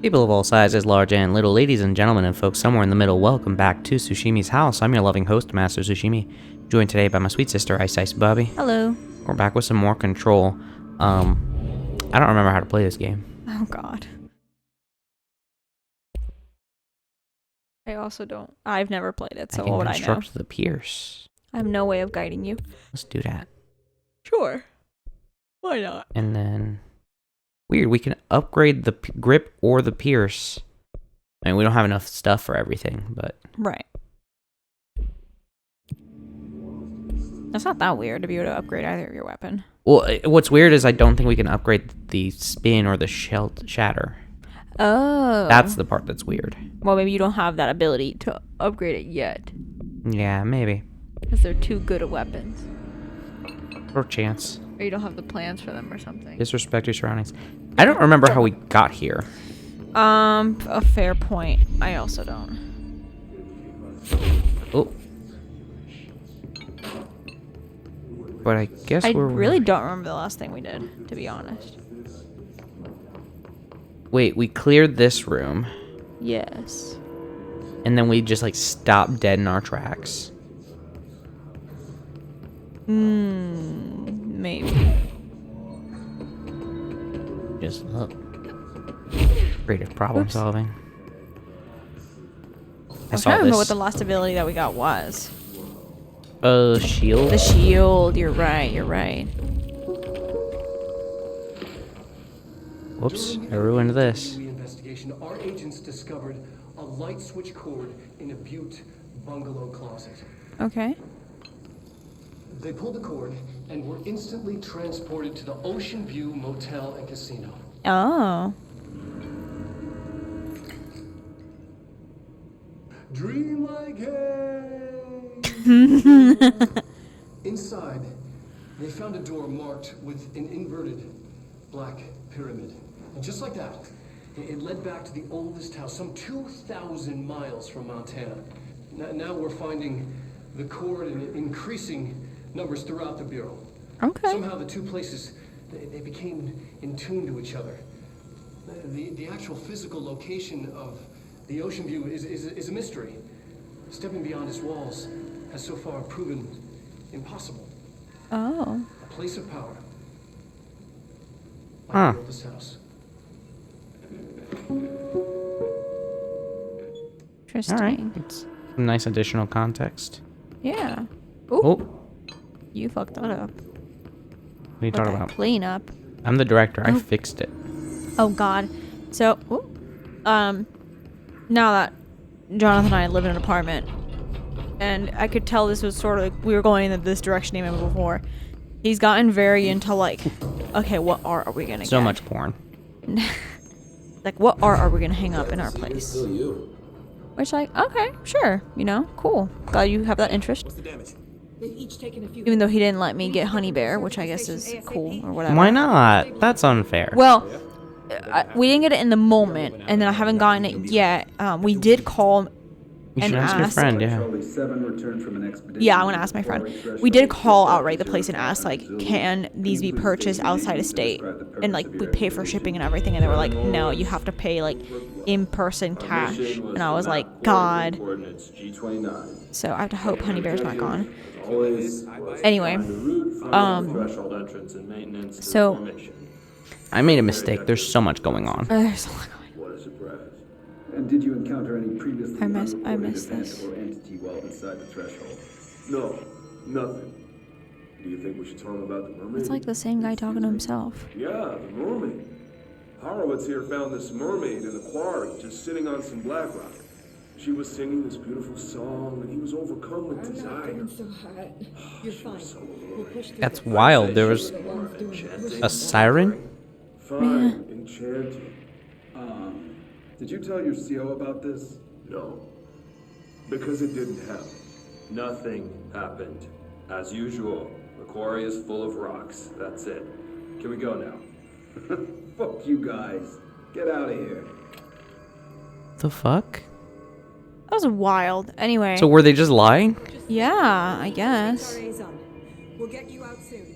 People of all sizes, large and little, ladies and gentlemen, and folks somewhere in the middle, welcome back to Sushimi's house. I'm your loving host, Master Sushimi, joined today by my sweet sister, Ice Bubbie. Hello. We're back with some more Control. I don't remember how to play this game. Oh god. I also don't. I've never played it, so what would I know? Construct the pierce. I have no way of guiding you. Let's do that. Sure. Why not? And then... Weird, we can upgrade the grip or the pierce. I mean, we don't have enough stuff for everything, but... Right. That's not that weird to be able to upgrade either of your weapon. Well, what's weird is I don't think we can upgrade the spin or the shatter. Oh. That's the part that's weird. Well, maybe you don't have that ability to upgrade it yet. Yeah, maybe. Because they're too good at weapons. Or chance. Or you don't have the plans for them or something. Disrespect your surroundings. I don't remember how we got here. A fair point. I also don't. Oh. But I guess I really don't remember the last thing we did, to be honest. Wait, we cleared this room. Yes. And then we just, like, stopped dead in our tracks. Maybe. Just look. Creative problem solving. I don't remember what the last ability that we got was. Shield? The shield, you're right. Whoops, I ruined this. Investigation, our agents discovered a light switch cord in a Butte bungalow closet. Okay. They pulled the cord and were instantly transported to the Ocean View Motel and Casino. Oh. Dream like hey! Inside, they found a door marked with an inverted black pyramid. And just like that, it led back to the oldest house, some 2,000 miles from Montana. Now we're finding the cord in increasing numbers throughout the Bureau. Okay. Somehow the two places, they became in tune to each other. The actual physical location of the Ocean View is a mystery. Stepping beyond its walls has so far proven impossible. Oh. A place of power. Huh. Like the oldest house. Interesting. Alright, it's some nice additional context. Yeah. Ooh. Oh, You fucked that up. what are you talking about? Clean up. I'm the director, I Oh. fixed it. Oh god. So, now that Jonathan and I live in an apartment, and I could tell this was sort of like we were going in this direction even before. He's gotten very into like, okay, what art are we gonna get? So much porn. Like, what art are we gonna hang up in our place? Which, like, okay, sure, cool. Glad you have that interest. Even though he didn't let me get Honey Bear, which I guess is cool or whatever. Why not? That's unfair. Well, we didn't get it in the moment, and then I haven't gotten it yet. We did call you and should ask your friend, yeah. Yeah, I want to ask my friend. We did call outright the place and ask, like, can these be purchased outside of state? And, like, we pay for shipping and everything. And they were like, no, you have to pay, like, in-person cash. And I was like, God. So I have to hope Honey Bear's not gone. Anyway. So. I made a mistake. There's so much going on. There's a lot going on. And did you encounter any previously I missed this. or entity while inside the threshold? No, nothing. Do you think we should tell him about the mermaid? It's like the same guy talking to himself. Yeah, the mermaid. Horowitz here found this mermaid in the quarry, just sitting on some black rock. She was singing this beautiful song, and he was overcome with desire. So hot. You're fine. We'll push through That's it. wild. There was a siren? Fine, enchanted. Did you tell your CO about this? No, because it didn't happen. Nothing happened. As usual, the quarry is full of rocks. That's it. Can we go now? Fuck you guys. Get out of here. The fuck? That was wild. Anyway. So were they just lying? Yeah, I guess. We'll get you out soon.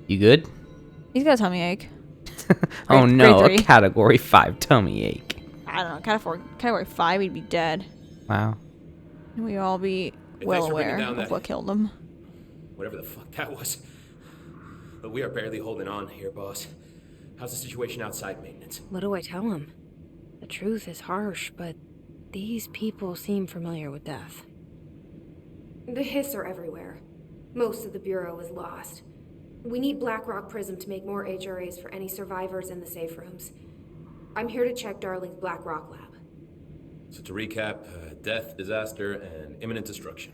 You good? He's got a tummy ache. Oh no, grade a 3. category 5 tummy ache. I don't know, category 5, he'd be dead. Wow. And we'd all be Hey, well thanks for bringing aware down of that- what killed him. Whatever the fuck that was. But we are barely holding on here, boss. How's the situation outside maintenance? What do I tell him? The truth is harsh, but these people seem familiar with death. The hiss are everywhere. Most of the Bureau is lost. We need Blackrock Prism to make more HRAs for any survivors in the safe rooms. I'm here to check Darling's Blackrock lab. So to recap, death, disaster, and imminent destruction.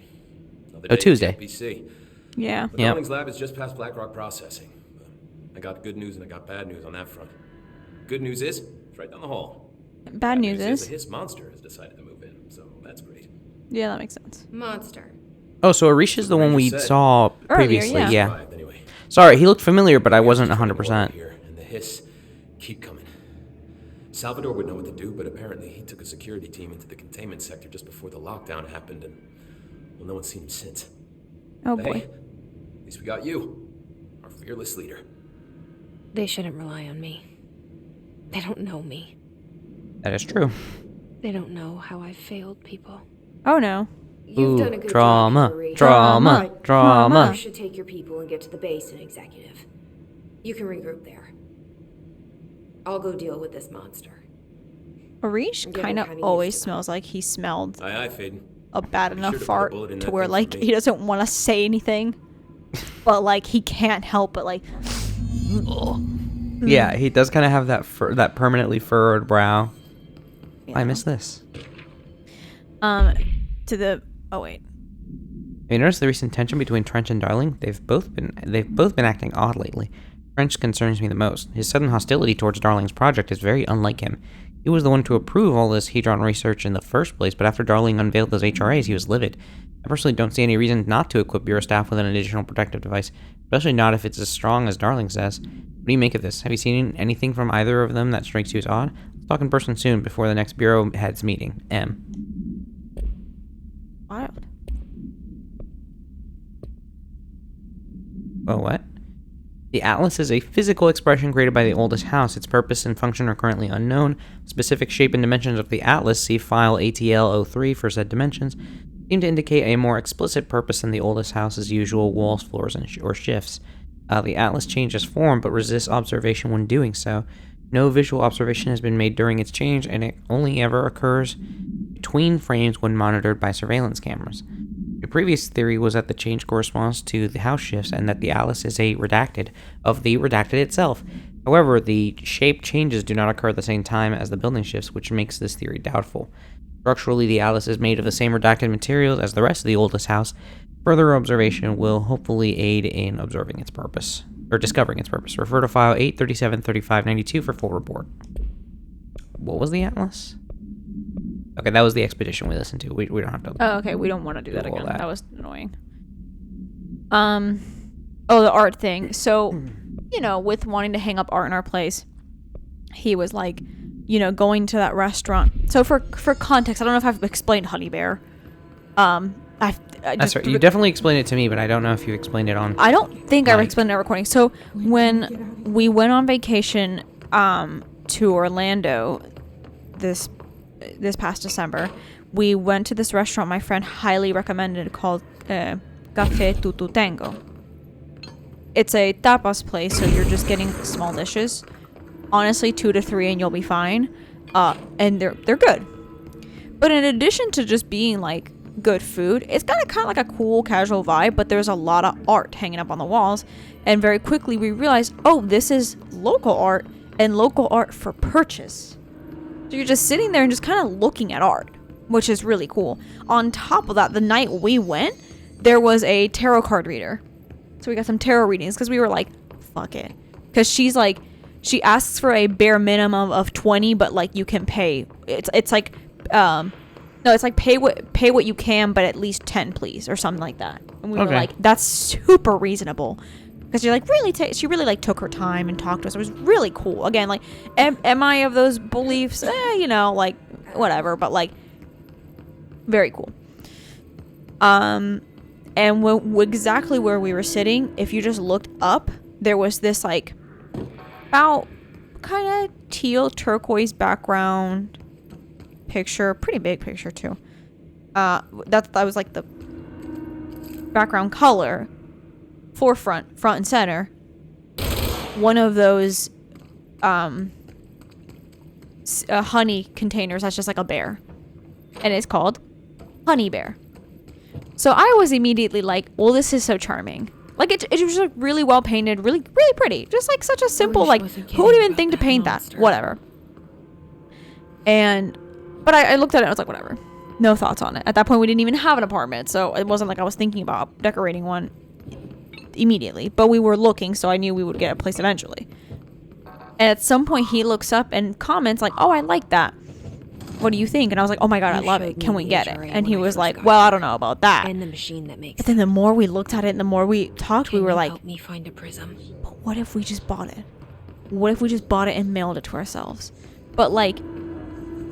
Another Oh, day Tuesday. at PC. Yeah. But Yep. Darling's lab is just past Blackrock processing. I got good news and I got bad news on that front. Good news is, it's right down the hall. Bad news the is. Hiss monster has decided to move in, so that's great. Yeah, that makes sense. Monster. Oh, so Arish is the one we saw Earlier, previously. yeah. Yeah. Survived anyway. Sorry, he looked familiar, but I wasn't 100%. Here, and the hiss keep coming. Salvador would know what to do, but apparently he took a security team into the containment sector just before the lockdown happened, and well, no one's seen him since. Oh But boy. hey, at least we got you, our fearless leader. They shouldn't rely on me. They don't know me. That is true. They don't know how I've failed people. Oh no. You've Ooh, done a good drama, job, Marie. drama, drama. You should take your people and get to the base and executive. You can regroup there. I'll go deal with this monster. Arish I'm getting kind of kinda always used to smells like he smelled Aye, aye, Faden. a bad Be enough sure to put a fart bullet in to that where thing for like me. he doesn't want to say anything, but like he can't help but like. Yeah, he does kind of have that permanently furrowed brow. I miss this. To the oh wait. Have you noticed the recent tension between Trench and Darling? They've both been acting odd lately. Trench concerns me the most. His sudden hostility towards Darling's project is very unlike him. He was the one to approve all this Hedron research in the first place, but after Darling unveiled those HRAs, he was livid. I personally don't see any reason not to equip Bureau staff with an additional protective device, especially not if it's as strong as Darling says. What do you make of this? Have you seen anything from either of them that strikes you as odd? Let's talk in person soon before the next Bureau heads meeting. M. Wild. Oh, what? The Atlas is a physical expression created by the oldest house. Its purpose and function are currently unknown. Specific shape and dimensions of the Atlas, see file ATL03 for said dimensions, seem to indicate a more explicit purpose than the oldest house's usual walls, floors, or shifts. The Atlas changes form, but resists observation when doing so. No visual observation has been made during its change, and it only ever occurs between frames when monitored by surveillance cameras. The previous theory was that the change corresponds to the house shifts and that the Atlas is a redacted of the redacted itself. However, the shape changes do not occur at the same time as the building shifts, which makes this theory doubtful. Structurally, the Atlas is made of the same redacted materials as the rest of the oldest house. Further observation will hopefully aid in observing its purpose, or discovering its purpose. Refer to file 8373592 for full report. What was the Atlas? Okay, that was the expedition we listened to. We don't have to... Oh, okay. We don't want to do that all again. that. That was annoying. Oh, the art thing. So, with wanting to hang up art in our place, he was like, going to that restaurant. So for context, I don't know if I've explained Honey Bear. That's right. You definitely explained it to me, but I don't know if you explained it on... I don't think I Mike. explained it in recording. So when we went on vacation to Orlando this past December, we went to this restaurant my friend highly recommended called Café Tutu Tango. It's a tapas place, so you're just getting small dishes. Honestly, 2 to 3 and you'll be fine. And they're good. But in addition to just being like good food, it's got kind of like a cool casual vibe, but there's a lot of art hanging up on the walls. And very quickly we realized, oh, this is local art and local art for purchase. So you're just sitting there and just kind of looking at art, which is really cool. On top of that, the night we went, there was a tarot card reader. So we got some tarot readings because we were like, fuck it. Because she's like, she asks for a bare minimum of 20, but like you can pay. It's like, no, it's like pay what you can, but at least 10, please, or something like that. And we were like, that's super reasonable. Because you're like, really, she really like took her time and talked to us. It was really cool. Again, like, am I of those beliefs? Like, whatever. But like, very cool. And exactly where we were sitting, if you just looked up, there was this like about kind of teal turquoise background picture, pretty big picture too. That was like the background color, forefront, front and center. One of those honey containers that's just like a bear, and it's called Honey Bear. So I was immediately like, well, this is so charming. Like it was just really well painted, really pretty, just like such a simple, like, who would even think to paint that? Whatever. But I looked at it and I was like, whatever, no thoughts on it. At that point we didn't even have an apartment, so it wasn't like I was thinking about decorating one immediately, but we were looking, so I knew we would get a place eventually. And at some point he looks up and comments like, oh, I like that, what do you think? And I was like, oh my god, I love it, can we get it? And he was like, well, I don't know about that. And the machine that makes but then the more we looked at it and the more we talked, we were like, help me find a prism. But what if we just bought it? What if we just bought it and mailed it to ourselves? But like,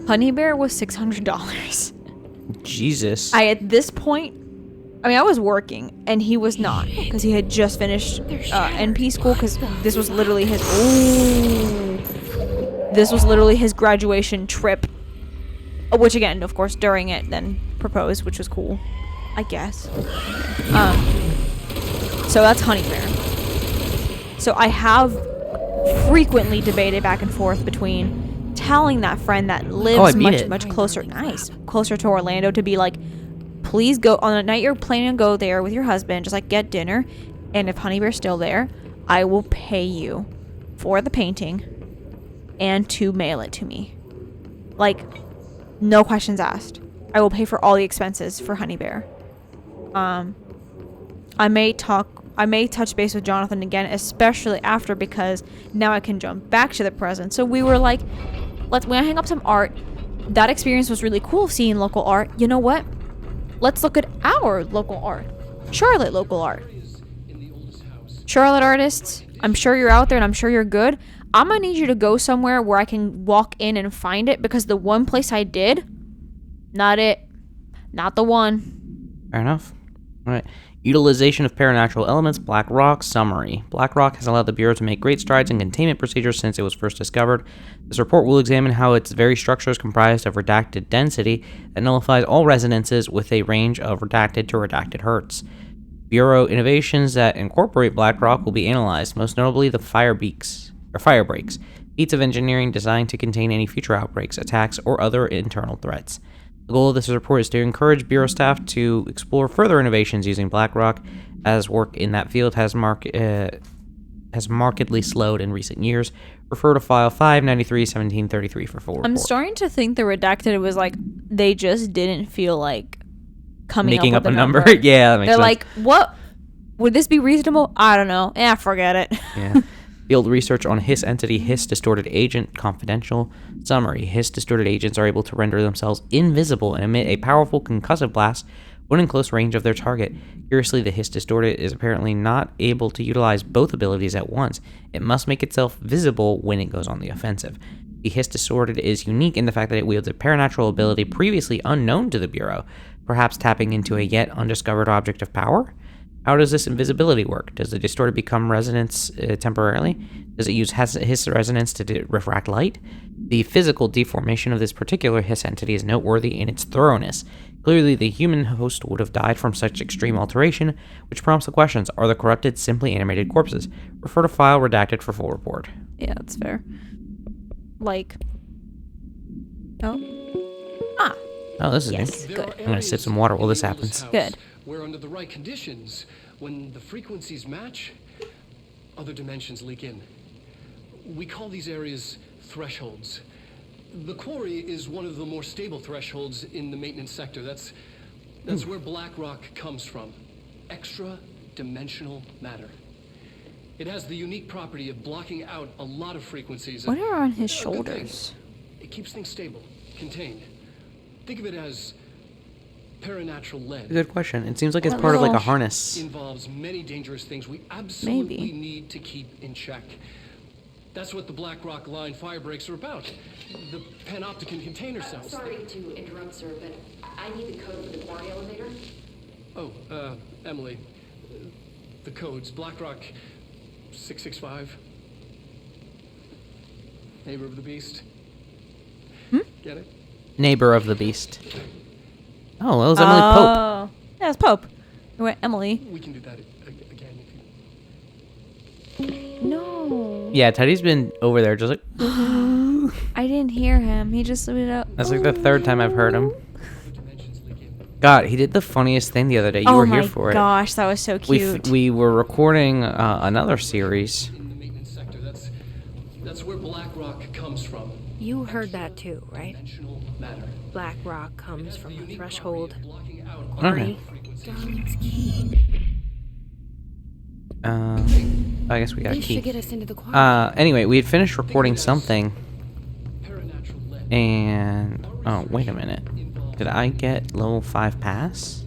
Honey Bear was $600. Jesus. At this point, I mean, I was working and he was not, because he had just finished NP school, because this was literally his graduation trip, which again, of course, during it then proposed, which was cool, I guess. So that's Honey Bear. So I have frequently debated back and forth between telling that friend that lives much closer to Orlando to be like, please go on the night you're planning to go there with your husband, just like get dinner, and if Honey Bear's still there, I will pay you for the painting and to mail it to me. Like, no questions asked. I will pay for all the expenses for Honey Bear. I may touch base with Jonathan again, especially after, because now I can jump back to the present. So we were like, when I hang up some art, that experience was really cool, seeing local art. You know what? Let's look at our local art. Charlotte local art. Charlotte artists, I'm sure you're out there and I'm sure you're good. I'm gonna need you to go somewhere where I can walk in and find it, because the one place I did, not it. Not the one. Fair enough. All right. Utilization of paranatural elements, Black Rock. Summary. Black Rock has allowed the Bureau to make great strides in containment procedures since it was first discovered. This report will examine how its very structure is comprised of redacted density that nullifies all resonances with a range of redacted to redacted hertz. Bureau innovations that incorporate Black Rock will be analyzed, most notably the fire breaks, feats of engineering designed to contain any future outbreaks, attacks, or other internal threats. The goal of this report is to encourage Bureau staff to explore further innovations using Black Rock, as work in that field has markedly slowed in recent years. Refer to file 593-1733 for full report. I'm starting to think the redacted was like, they just didn't feel like making up with a number. Yeah, that makes They're sense. like, what? Would this be reasonable? I don't know. Forget it. Yeah. Field research on Hiss entity, Hiss distorted agent, confidential. Summary. Hiss distorted agents are able to render themselves invisible and emit a powerful concussive blast when in close range of their target. Curiously, the Hiss distorted is apparently not able to utilize both abilities at once. It must make itself visible when it goes on the offensive. The Hiss distorted is unique in the fact that it wields a paranatural ability previously unknown to the Bureau, perhaps tapping into a yet undiscovered object of power? How does this invisibility work? Does the distorted become resonance temporarily? Does it use Hiss resonance to refract light? The physical deformation of this particular Hiss entity is noteworthy in its thoroughness. Clearly, the human host would have died from such extreme alteration, which prompts the questions, are the corrupted simply animated corpses? Refer to file redacted for full report. Yeah, that's fair. Like... Oh, this is yes, good. good. I'm going to sip some water while this happens. Good. Where under the right conditions, when the frequencies match, other dimensions leak in. We call these areas thresholds. The quarry is one of the more stable thresholds in the maintenance sector. That's where Black Rock comes from. Extra-dimensional matter. It has the unique property of blocking out a lot of frequencies. What are on his A good shoulders? thing. It keeps things stable, contained. Think of it as paranatural lead. Good question. It seems like it's part of like a harness. Involves many dangerous things we absolutely Maybe. need to keep in check. That's what the Black Rock line fire breaks are about. The panopticon container cells. Sorry to interrupt, sir, but I need the code for the quarry elevator. Oh, Emily. The codes. Black Rock 665. Neighbor of the beast. Get it? Neighbor of the beast. Oh, that was Emily Pope. Oh, yeah, it's Pope. Wait, Emily. We can do that again if you... No. Yeah, Teddy's been over there just like... I didn't hear him. He just lit up. That's like the third time I've heard him. God, he did the funniest thing the other day. You were here for Oh my gosh, that was so cute. We were recording another series. In the maintenance sector, that's where Black Rock comes from. You heard that too, right? Dimensional matter. Black rock comes from the threshold. Blocking out Okay. Darling's key. I guess we got a This key. should get us into the choir. Anyway, we had finished recording something, paranatural lead. and... Oh, wait a minute. Did I get level 5 pass?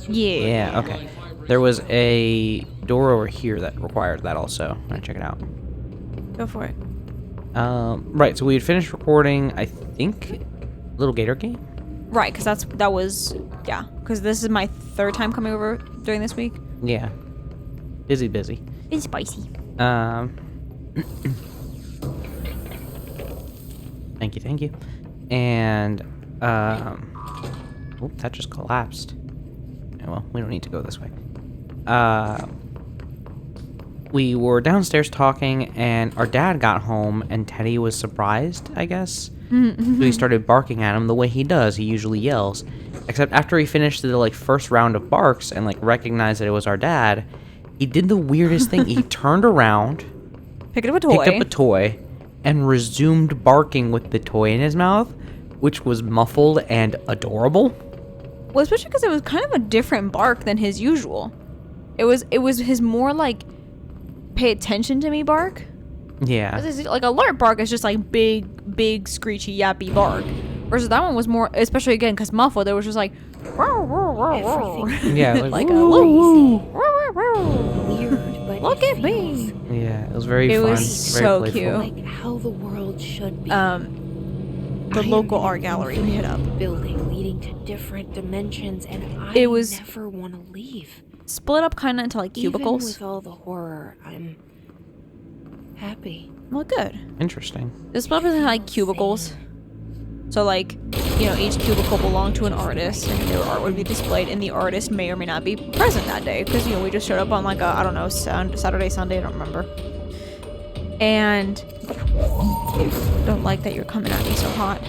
Yeah, okay. There was a door over here that required that also. I'm gonna check it out. Go for it. Right, so we had finished recording, I think, Little Gator Game? Right, because that was because this is my third time coming over during this week. Yeah. Busy. It's spicy. Thank you. And, oh, that just collapsed. Yeah, well, we don't need to go this way. We were downstairs talking, and our dad got home, and Teddy was surprised, I guess. So he started barking at him the way he does. He usually yells. Except after he finished the, first round of barks and, recognized that it was our dad, he did the weirdest thing. He turned around, picked up a toy, and resumed barking with the toy in his mouth, which was muffled and adorable. Well, especially because it was kind of a different bark than his usual. It was his more, pay attention to me bark. Yeah. Alert bark is just, big, screechy, yappy bark. Versus that one was more, especially again, because muffled, it was just like, Yeah, like a weird, but look at me. Yeah, it was very fun. It was very so playful. cute. like how the world should be. The local art gallery we hit up. Building leading to different dimensions, and I It was- never want to leave. Split up kind of into cubicles. Even with all the horror, I'm happy. Well, good. Interesting. It's split up into cubicles. So each cubicle belonged to an artist, and their art would be displayed, and the artist may or may not be present that day because we just showed up on I don't know, Saturday, Sunday, I don't remember. And don't like that you're coming at me so hot.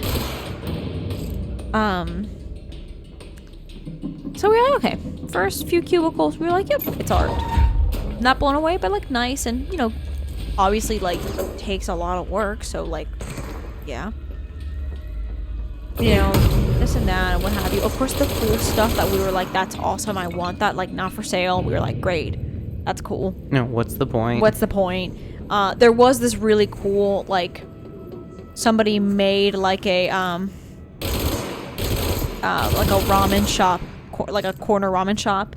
So we were like, okay, first few cubicles, we were like, yep, it's art. Not blown away, but nice, and obviously takes a lot of work, so yeah. This and that and what have you. Of course, the cool stuff that we were that's awesome, I want that, not for sale. We were great, that's cool. No, what's the point? What's the point? There was this really cool, somebody made a ramen shop, a corner ramen shop,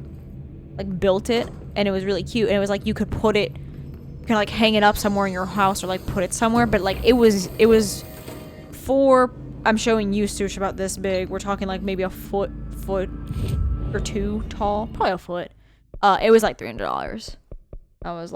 built it, and it was really cute, and it was you could put it, you can hang it up somewhere in your house or put it somewhere, but it was for, I'm showing you, Sush, about this big. We're talking maybe a foot or two tall, probably a foot. It was $300. I was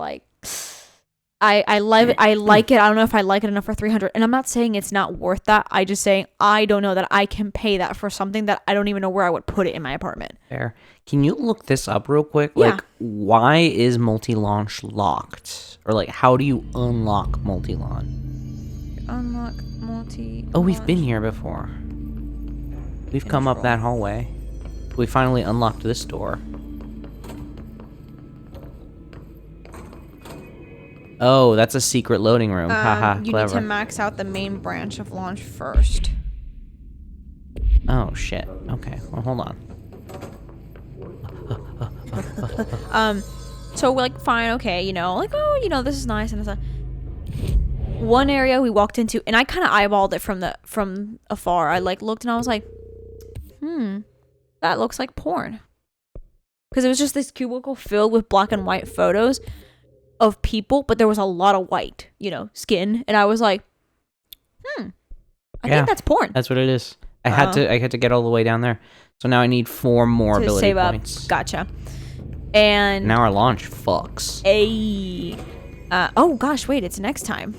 I like it. I don't know if I like it enough for $300. And I'm not saying it's not worth that. I just saying I don't know that I can pay that for something that I don't even know where I would put it in my apartment. Fair. Can you look this up real quick? Yeah. Why is multi-launch locked? Or how do you unlock multi-launch? Unlock multi. Oh, we've been here before. We've come up that hallway. We finally unlocked this door. Oh, that's a secret loading room. Haha, You clever. need to max out the main branch of launch first. Oh, shit. Okay, well, hold on. So fine, okay, this is nice, and it's one area we walked into, and I kind of eyeballed it from afar. I looked and I was like, that looks like porn, because it was just this cubicle filled with black and white photos of people, but there was a lot of white, skin, and I was like, I think that's porn. That's what it is. I had to get all the way down there, so now I need 4 more to ability save points. up. Gotcha. And now our launch fucks. Oh gosh, wait, it's next time.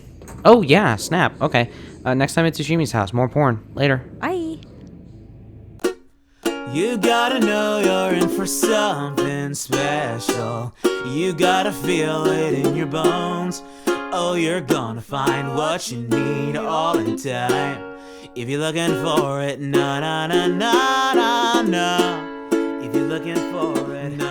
Oh, yeah, snap. Okay. Next time at Tsushimi's house. More porn. Later. Bye. You gotta know you're in for something special. You gotta feel it in your bones. Oh, you're gonna find what you need all in time. If you're looking for it, na na na na na na. If you're looking for it, na